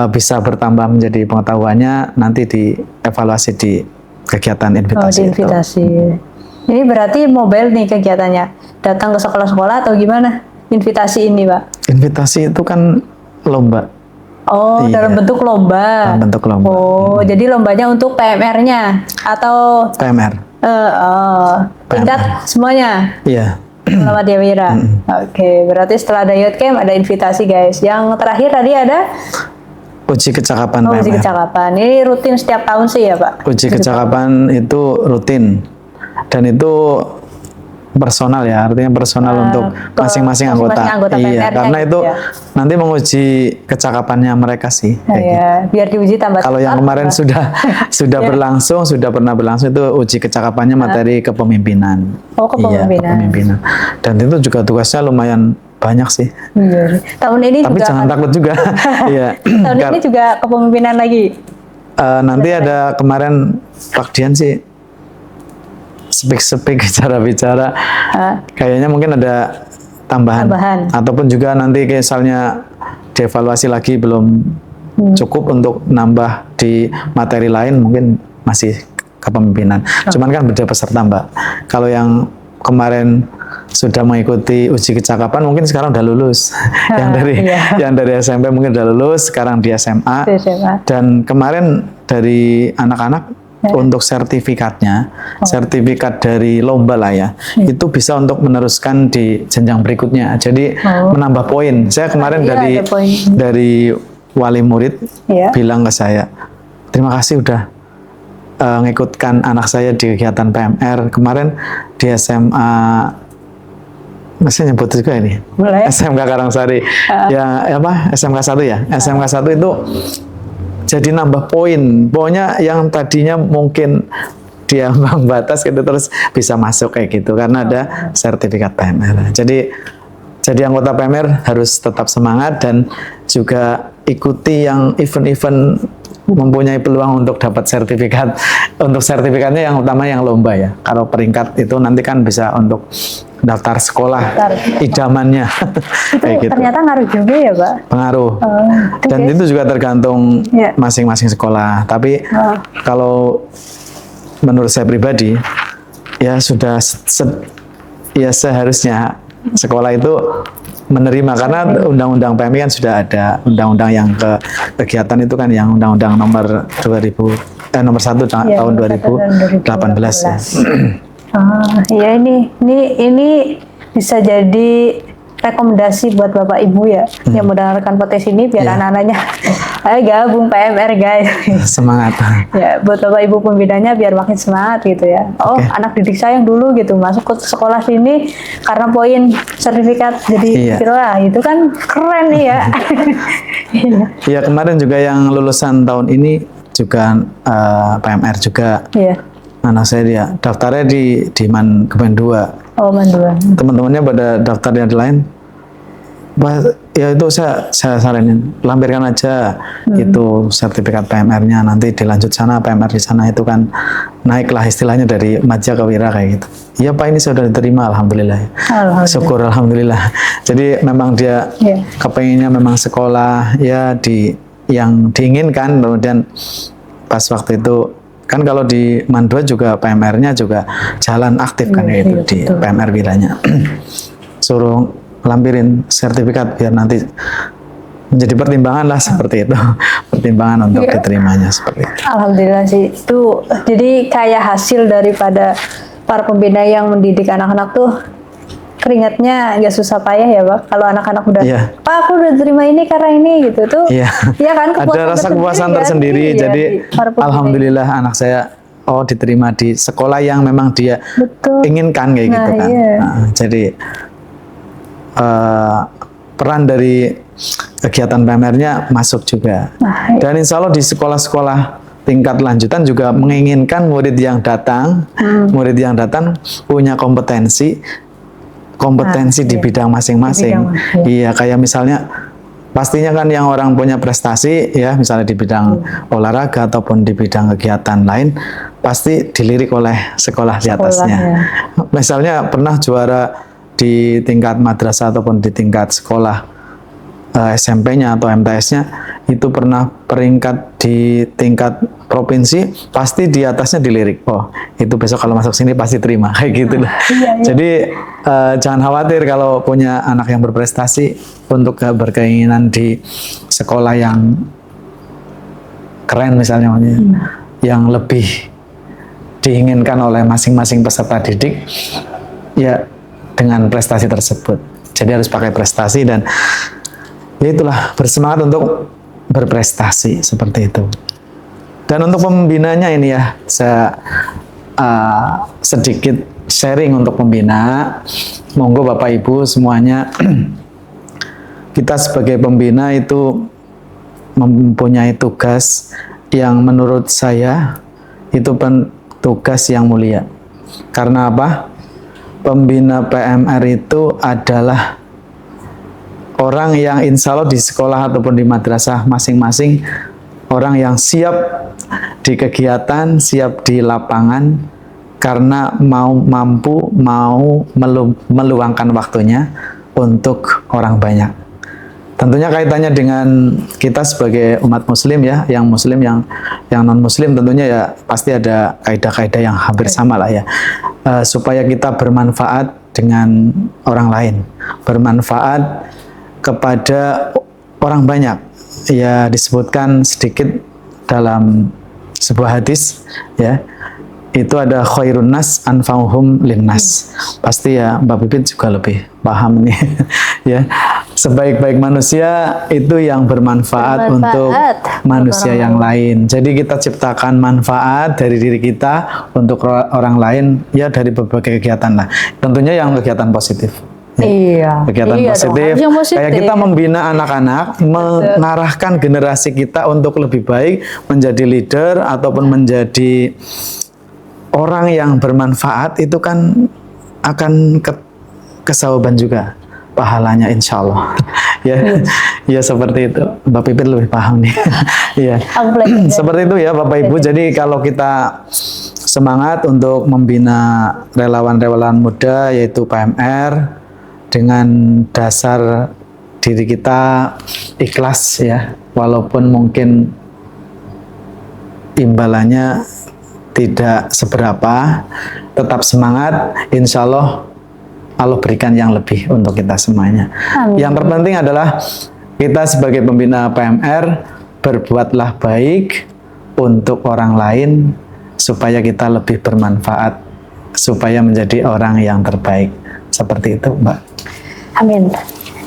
[SPEAKER 2] bisa bertambah menjadi pengetahuannya, nanti dievaluasi di kegiatan invitasi.
[SPEAKER 1] Oh, di invitasi. Ini berarti mobile nih kegiatannya. Datang ke sekolah-sekolah atau gimana? Invitasi ini, Pak.
[SPEAKER 2] Invitasi itu kan lomba.
[SPEAKER 1] Oh,
[SPEAKER 2] Iya.
[SPEAKER 1] dalam bentuk lomba.
[SPEAKER 2] Dalam bentuk lomba.
[SPEAKER 1] Oh, jadi lombanya untuk PMR-nya atau
[SPEAKER 2] PMR.
[SPEAKER 1] tingkat semuanya.
[SPEAKER 2] Iya.
[SPEAKER 1] Muhammadiyah. Oke, berarti setelah ada youth camp ada invitasi guys. Yang terakhir tadi ada
[SPEAKER 2] Uji kecakapan
[SPEAKER 1] uji
[SPEAKER 2] PMR.
[SPEAKER 1] kecakapan. Ini rutin setiap tahun sih ya Pak?
[SPEAKER 2] Uji kecakapan itu rutin dan itu personal ya, artinya personal untuk masing-masing anggota. Iya,
[SPEAKER 1] PMR-nya
[SPEAKER 2] karena
[SPEAKER 1] gitu
[SPEAKER 2] itu
[SPEAKER 1] ya.
[SPEAKER 2] nanti menguji kecakapannya mereka sih. kayak gitu.
[SPEAKER 1] Ya, biar diuji tambah
[SPEAKER 2] Kalau
[SPEAKER 1] cepat,
[SPEAKER 2] yang kemarin
[SPEAKER 1] Pak.
[SPEAKER 2] sudah berlangsung, sudah pernah berlangsung itu uji kecakapannya materi kepemimpinan.
[SPEAKER 1] Oh, kepemimpinan.
[SPEAKER 2] Iya, kepemimpinan. Dan itu juga tugasnya lumayan banyak sih.
[SPEAKER 1] Iya. Tahun ini
[SPEAKER 2] Tapi
[SPEAKER 1] juga
[SPEAKER 2] jangan takut juga. Iya.
[SPEAKER 1] tahun ini juga kepemimpinan lagi.
[SPEAKER 2] Nanti ada kemarin Pak Dian sih speak bicara kayaknya mungkin ada tambahan ataupun juga nanti misalnya dievaluasi lagi belum cukup untuk nambah di materi lain mungkin masih kepemimpinan. Cuman kan beda peserta Mbak. Kalau yang kemarin sudah mengikuti uji kecakapan mungkin sekarang udah lulus. yang dari SMP mungkin udah lulus, sekarang di SMA. Dan kemarin dari anak-anak untuk sertifikatnya, sertifikat dari lomba lah ya, itu bisa untuk meneruskan di jenjang berikutnya. Jadi menambah poin. Saya kemarin dari wali murid bilang ke saya, terima kasih udah ngikutkan anak saya di kegiatan PMR. Kemarin di SMA, masih nyebut juga ini, SMK Karangsari, SMK 1 ya, SMK 1 itu jadi nambah poin. Pokoknya yang tadinya mungkin dia ambang batas gitu terus bisa masuk kayak gitu karena ada sertifikat PMR. Jadi anggota PMR harus tetap semangat dan juga ikuti yang event-event mempunyai peluang untuk dapat sertifikat. Untuk sertifikatnya yang utama yang lomba ya. Kalau peringkat itu nanti kan bisa untuk daftar sekolah idamannya. Kayak gitu.
[SPEAKER 1] Ternyata ngaruh juga ya Pak?
[SPEAKER 2] Pengaruh. Dan itu juga tergantung masing-masing sekolah. Tapi kalau menurut saya pribadi ya sudah ya seharusnya sekolah itu menerima karena undang-undang PMI kan sudah ada undang-undang yang kegiatan itu kan yang undang-undang nomor 1 tahun 2018 ya.
[SPEAKER 1] Ya ini bisa jadi rekomendasi buat Bapak Ibu ya yang mendengarkan podcast ini biar
[SPEAKER 2] Iya.
[SPEAKER 1] anak-anaknya ayo gabung PMR guys.
[SPEAKER 2] Semangat.
[SPEAKER 1] Ya, buat Bapak Ibu pembinanya biar makin semangat gitu ya. Oh,
[SPEAKER 2] Oke.
[SPEAKER 1] anak didik saya yang dulu gitu masuk ke sekolah sini karena poin sertifikat jadi
[SPEAKER 2] Iya.
[SPEAKER 1] gitu lah. Itu kan keren nih ya. Iya.
[SPEAKER 2] Ya kemarin juga yang lulusan tahun ini juga PMR juga.
[SPEAKER 1] Iya.
[SPEAKER 2] Anak saya dia daftarnya di Kemen 2.
[SPEAKER 1] Oh, manduan.
[SPEAKER 2] Teman-temannya pada daftar yang lain. Ya itu saya saranin lampirkan aja itu sertifikat PMR-nya, nanti dilanjut sana PMR di sana itu kan naiklah istilahnya dari Madya ke Wira kayak gitu. Iya Pak, ini sudah diterima alhamdulillah.
[SPEAKER 1] Alhamdulillah.
[SPEAKER 2] Syukur alhamdulillah. Jadi memang dia
[SPEAKER 1] Iya.
[SPEAKER 2] kepengennya memang sekolah ya di yang diinginkan, kemudian pas waktu itu kan kalau di Mandua juga PMR-nya juga jalan aktif kan
[SPEAKER 1] Iya,
[SPEAKER 2] gitu
[SPEAKER 1] iya,
[SPEAKER 2] di
[SPEAKER 1] betul.
[SPEAKER 2] PMR Wiranya. Suruh lampirin sertifikat biar nanti menjadi pertimbangan lah seperti itu. Pertimbangan untuk
[SPEAKER 1] Iya.
[SPEAKER 2] diterimanya seperti itu.
[SPEAKER 1] Alhamdulillah sih itu jadi kayak hasil daripada para pembina yang mendidik anak-anak tuh keringatnya nggak susah payah ya Pak. Kalau anak-anak udah
[SPEAKER 2] Iya.
[SPEAKER 1] Pak aku udah terima ini karena ini gitu tuh.
[SPEAKER 2] Iya.
[SPEAKER 1] Iya kan
[SPEAKER 2] Ada rasa kepuasan tersendiri.
[SPEAKER 1] kan? Iya,
[SPEAKER 2] Jadi
[SPEAKER 1] di para pembina.
[SPEAKER 2] alhamdulillah anak saya diterima di sekolah yang memang dia
[SPEAKER 1] Betul.
[SPEAKER 2] inginkan kayak
[SPEAKER 1] Nah,
[SPEAKER 2] gitu kan.
[SPEAKER 1] iya.
[SPEAKER 2] Nah, jadi peran dari kegiatan PMR-nya masuk juga.
[SPEAKER 1] Nah, iya.
[SPEAKER 2] Dan insya Allah di sekolah-sekolah tingkat lanjutan juga menginginkan murid yang datang punya kompetensi di
[SPEAKER 1] iya.
[SPEAKER 2] bidang masing-masing.
[SPEAKER 1] Di bidang,
[SPEAKER 2] Iya, kayak misalnya pastinya kan yang orang punya prestasi ya, misalnya di bidang olahraga ataupun di bidang kegiatan lain, pasti dilirik oleh sekolah di atasnya. Misalnya pernah juara di tingkat madrasah ataupun di tingkat sekolah SMP-nya atau MTS-nya itu pernah peringkat di tingkat provinsi, pasti di atasnya dilirik. Oh, itu besok kalau masuk sini pasti terima kayak gitu lah.
[SPEAKER 1] Iya.
[SPEAKER 2] Jadi jangan khawatir kalau punya anak yang berprestasi untuk berkeinginan di sekolah yang keren misalnya, yang lebih diinginkan oleh masing-masing peserta didik, ya dengan prestasi tersebut. Jadi harus pakai prestasi dan ya itulah bersemangat untuk berprestasi seperti itu. Dan untuk pembinanya ini ya saya sedikit sharing untuk pembina. Monggo Bapak Ibu semuanya kita sebagai pembina itu mempunyai tugas yang menurut saya itu tugas yang mulia. Karena apa? Pembina PMR itu adalah orang yang insya Allah di sekolah ataupun di madrasah masing-masing orang yang siap di kegiatan, siap di lapangan karena mampu meluangkan waktunya untuk orang banyak. Tentunya kaitannya dengan kita sebagai umat muslim ya, yang muslim yang non muslim tentunya ya pasti ada kaidah-kaidah yang hampir sama lah ya. Supaya kita bermanfaat dengan orang lain, bermanfaat kepada orang banyak. Ya disebutkan sedikit dalam sebuah hadis ya, itu ada khairun nas anfa'uhum linnas. Pasti ya Mbak Pipit juga lebih paham nih ya. Sebaik-baik manusia itu yang bermanfaat untuk manusia yang lain. Jadi kita ciptakan manfaat dari diri kita untuk orang lain ya dari berbagai kegiatan lah. Tentunya yang kegiatan positif.
[SPEAKER 1] Iya.
[SPEAKER 2] Kegiatan
[SPEAKER 1] Iya
[SPEAKER 2] positif.
[SPEAKER 1] dong, harus yang
[SPEAKER 2] Kayak kita membina anak-anak, mengarahkan generasi kita untuk lebih baik, menjadi leader ataupun menjadi orang yang bermanfaat, itu kan akan kesawaban juga pahalanya insya Allah. Ya, ya seperti itu. Mbak Pipit lebih paham nih. Ya, seperti itu ya Bapak Ibu. Jadi kalau kita semangat untuk membina relawan-relawan muda yaitu PMR dengan dasar diri kita ikhlas ya, walaupun mungkin imbalannya tidak seberapa, tetap semangat, insya Allah Allah berikan yang lebih untuk kita semuanya.
[SPEAKER 1] Amin.
[SPEAKER 2] Yang terpenting adalah kita sebagai pembina PMR berbuatlah baik untuk orang lain supaya kita lebih bermanfaat, supaya menjadi orang yang terbaik. Seperti itu, Mbak.
[SPEAKER 1] Amin.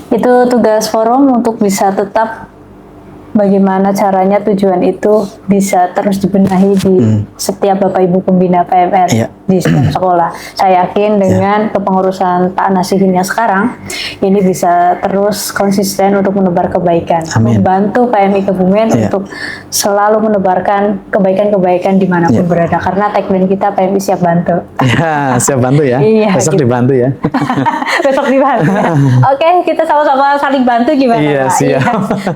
[SPEAKER 1] Itu tugas forum untuk bisa tetap bagaimana caranya tujuan itu bisa terus dibenahi di setiap Bapak Ibu pembina PMR
[SPEAKER 2] Iya.
[SPEAKER 1] di setiap sekolah. Saya yakin dengan kepengurusan Pak Nasihin yang sekarang ini bisa terus konsisten untuk menebar kebaikan,
[SPEAKER 2] Amin.
[SPEAKER 1] membantu PMI Kebumen
[SPEAKER 2] Iya.
[SPEAKER 1] untuk selalu menebarkan kebaikan-kebaikan dimanapun berada. Karena tagline kita PMI siap bantu.
[SPEAKER 2] Ya, siap bantu ya.
[SPEAKER 1] Iya,
[SPEAKER 2] Besok
[SPEAKER 1] gitu.
[SPEAKER 2] dibantu ya.
[SPEAKER 1] Besok dibantu. Ya. Oke, kita sama-sama saling bantu gimana?
[SPEAKER 2] Iya,
[SPEAKER 1] Pak?
[SPEAKER 2] siap.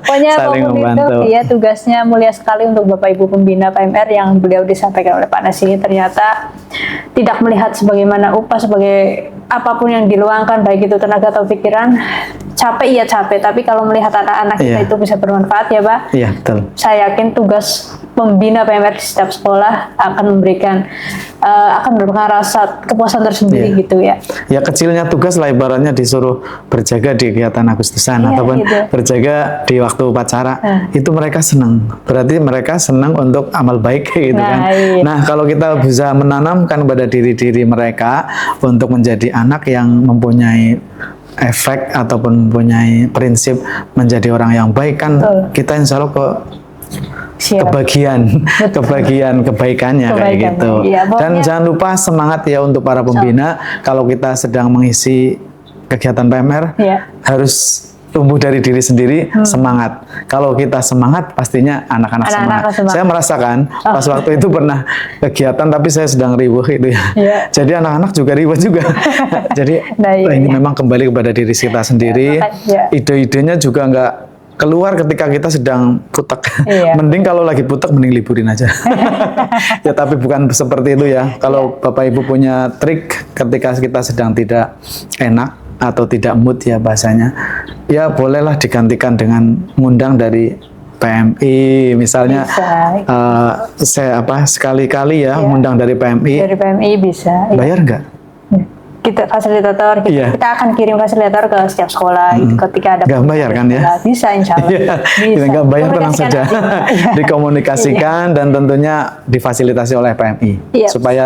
[SPEAKER 1] Pokoknya
[SPEAKER 2] Saling
[SPEAKER 1] apapun
[SPEAKER 2] membantu.
[SPEAKER 1] itu, ya tugasnya mulia sekali untuk Bapak Ibu pembina PMR yang beliau disampaikan oleh Pak Nasi. Ternyata tidak melihat sebagaimana upah sebagai apapun yang diluangkan, baik itu tenaga atau pikiran. Capek iya capek, tapi kalau melihat anak-anak kita
[SPEAKER 2] Iya.
[SPEAKER 1] itu bisa bermanfaat ya Pak.
[SPEAKER 2] Iya, betul.
[SPEAKER 1] Saya yakin tugas pembina PMR di setiap sekolah akan memberikan rasa kepuasan tersendiri
[SPEAKER 2] Iya.
[SPEAKER 1] gitu ya.
[SPEAKER 2] Ya kecilnya tugas lah ibaratnya disuruh berjaga di kegiatan Agustusan
[SPEAKER 1] Iya,
[SPEAKER 2] ataupun
[SPEAKER 1] gitu.
[SPEAKER 2] berjaga di waktu upacara. Itu mereka senang. Berarti mereka senang untuk amal baik gitu
[SPEAKER 1] Nah,
[SPEAKER 2] kan.
[SPEAKER 1] iya.
[SPEAKER 2] Nah, kalau kita bisa menanamkan pada diri-diri mereka untuk menjadi anak yang mempunyai efek ataupun mempunyai prinsip menjadi orang yang baik kan,
[SPEAKER 1] Betul.
[SPEAKER 2] kita insya Allah
[SPEAKER 1] Siap.
[SPEAKER 2] kebagian kebaikannya kayak
[SPEAKER 1] Kebaikannya,
[SPEAKER 2] gitu.
[SPEAKER 1] iya.
[SPEAKER 2] Dan
[SPEAKER 1] Pokoknya-
[SPEAKER 2] jangan lupa semangat ya untuk para pembina kalau kita sedang mengisi kegiatan PMR
[SPEAKER 1] Iya.
[SPEAKER 2] harus tumbuh dari diri sendiri semangat. Kalau kita semangat pastinya anak-anak
[SPEAKER 1] Anak-anak
[SPEAKER 2] semangat.
[SPEAKER 1] semangat.
[SPEAKER 2] Saya merasakan pas waktu itu pernah kegiatan tapi saya sedang riuh itu ya.
[SPEAKER 1] Iya.
[SPEAKER 2] Jadi anak-anak juga riuh juga. Jadi
[SPEAKER 1] Nah, iya,
[SPEAKER 2] ini
[SPEAKER 1] iya.
[SPEAKER 2] memang kembali kepada diri kita sendiri.
[SPEAKER 1] Iya.
[SPEAKER 2] Ide-idenya juga nggak keluar ketika kita sedang putek.
[SPEAKER 1] Iya.
[SPEAKER 2] Mending kalau lagi putek mending liburin aja. Ya tapi bukan seperti itu ya. Kalau Bapak Ibu punya trik ketika kita sedang tidak enak atau tidak mood ya bahasanya, ya bolehlah digantikan dengan ngundang dari PMI misalnya.
[SPEAKER 1] Bisa.
[SPEAKER 2] Saya sekali-kali ya
[SPEAKER 1] Iya.
[SPEAKER 2] ngundang dari PMI.
[SPEAKER 1] Dari PMI bisa. Ya.
[SPEAKER 2] Bayar nggak?
[SPEAKER 1] Kita fasilitator,
[SPEAKER 2] Iya.
[SPEAKER 1] kita akan kirim fasilitator ke setiap sekolah gitu, ketika ada
[SPEAKER 2] Nggak bayar kan ya?
[SPEAKER 1] Bisa insya Allah.
[SPEAKER 2] Iya,
[SPEAKER 1] Bisa.
[SPEAKER 2] kita nggak bayar tenang
[SPEAKER 1] Komunikasikan
[SPEAKER 2] saja.
[SPEAKER 1] aja. Iya.
[SPEAKER 2] Dikomunikasikan dan tentunya difasilitasi oleh PMI
[SPEAKER 1] Iya.
[SPEAKER 2] supaya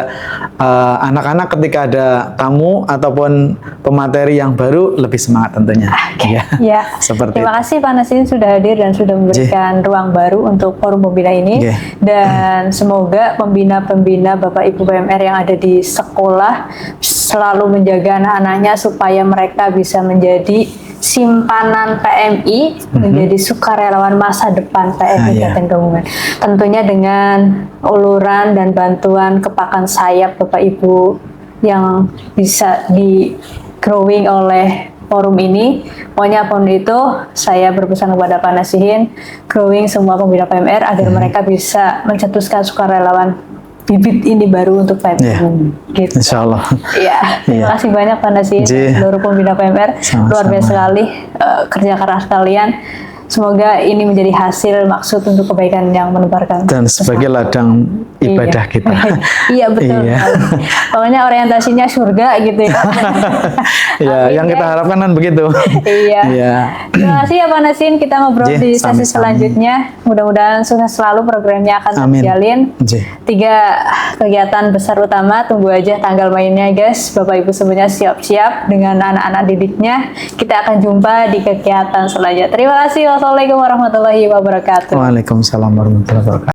[SPEAKER 2] anak-anak ketika ada tamu ataupun pemateri yang baru lebih semangat tentunya. Iya.
[SPEAKER 1] Ya,
[SPEAKER 2] Seperti
[SPEAKER 1] terima kasih Pak Nasin sudah hadir dan sudah memberikan ruang baru untuk forum pembina ini.
[SPEAKER 2] Oke.
[SPEAKER 1] Dan semoga pembina-pembina Bapak Ibu PMR yang ada di sekolah selalu menjaga anak-anaknya supaya mereka bisa menjadi simpanan PMI, menjadi sukarelawan masa depan PMI
[SPEAKER 2] iya.
[SPEAKER 1] Kabupaten Kebumen. Tentunya dengan uluran dan bantuan kepakan sayap Bapak Ibu yang bisa di growing oleh forum ini. Pokoknya apapun itu, saya berpesan kepada Pak Nasihin, growing semua pembina PMR agar mereka bisa mencetuskan sukarelawan bibit ini baru untuk PMR.
[SPEAKER 2] Iya.
[SPEAKER 1] Gitu.
[SPEAKER 2] Insya Allah.
[SPEAKER 1] Iya, terima
[SPEAKER 2] Iya.
[SPEAKER 1] kasih banyak Pak Nasihin,
[SPEAKER 2] Ji.
[SPEAKER 1] seluruh pembina PMR.
[SPEAKER 2] Sama-sama.
[SPEAKER 1] Luar biasa sekali kerja keras kalian. Semoga ini menjadi hasil maksud untuk kebaikan yang menebarkan.
[SPEAKER 2] Dan sebagai ladang ibadah
[SPEAKER 1] Iya.
[SPEAKER 2] kita.
[SPEAKER 1] Iya betul.
[SPEAKER 2] Iya.
[SPEAKER 1] sekali. Pokoknya orientasinya surga gitu ya.
[SPEAKER 2] Ya,
[SPEAKER 1] Amin,
[SPEAKER 2] yang kita
[SPEAKER 1] ya.
[SPEAKER 2] harapkan kan begitu.
[SPEAKER 1] Iya.
[SPEAKER 2] Iya.
[SPEAKER 1] Terima kasih ya Pak Nasin. Kita ngobrol
[SPEAKER 2] Ji,
[SPEAKER 1] di sesi
[SPEAKER 2] sami-sami.
[SPEAKER 1] selanjutnya. Mudah-mudahan sukses selalu programnya akan
[SPEAKER 2] Amin.
[SPEAKER 1] terjalin.
[SPEAKER 2] Ji.
[SPEAKER 1] 3 kegiatan besar utama, tunggu aja tanggal mainnya guys. Bapak Ibu semuanya siap-siap dengan anak-anak didiknya. Kita akan jumpa di kegiatan selanjutnya. Terima kasih. Wassalamualaikum warahmatullahi wabarakatuh.
[SPEAKER 2] Waalaikumsalam warahmatullahi wabarakatuh.